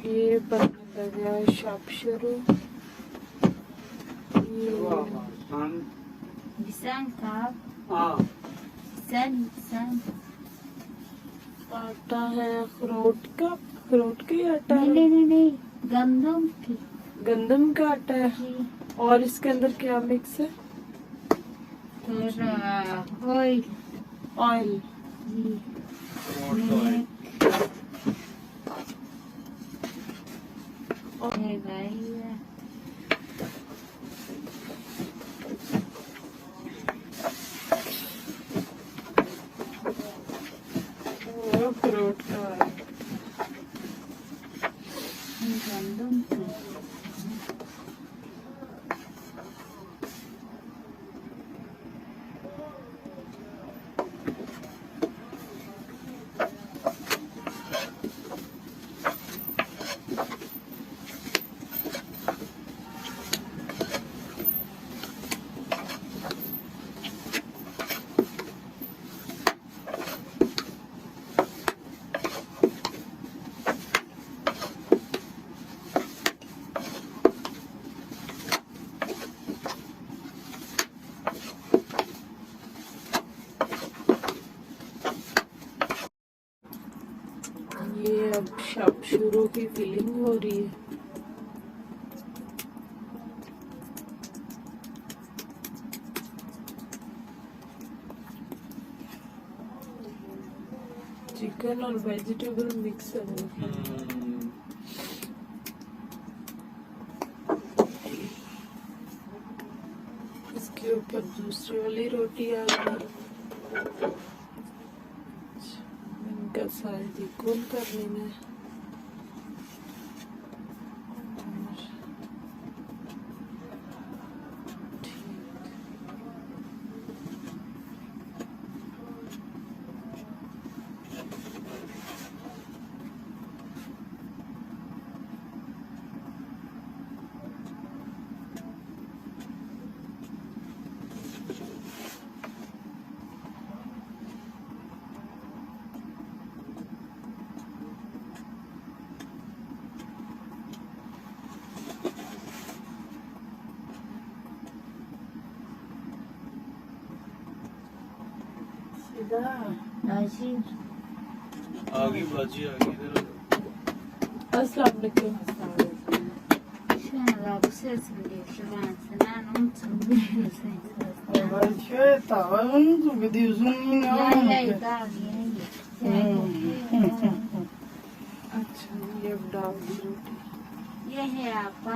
ये बनने लगा है शापशरो। आटा है अखरोट का ही आटा है। नहीं, गंदम का आटा है। और इसके अंदर क्या मिक्स है? ऑयल। अखरोट का है। ये अब शापशरो की फिलिंग हो रही है। चिकन और वेजिटेबल मिक्स है। इसके ऊपर दूसरी वाली रोटी आ गई। इनका साइज इक्वल कर लेना है। आगे बाजी आगे इधर। अस्सलाम वालेकुम। अच्छा ये अब डाल दी रोटी। ये है आपका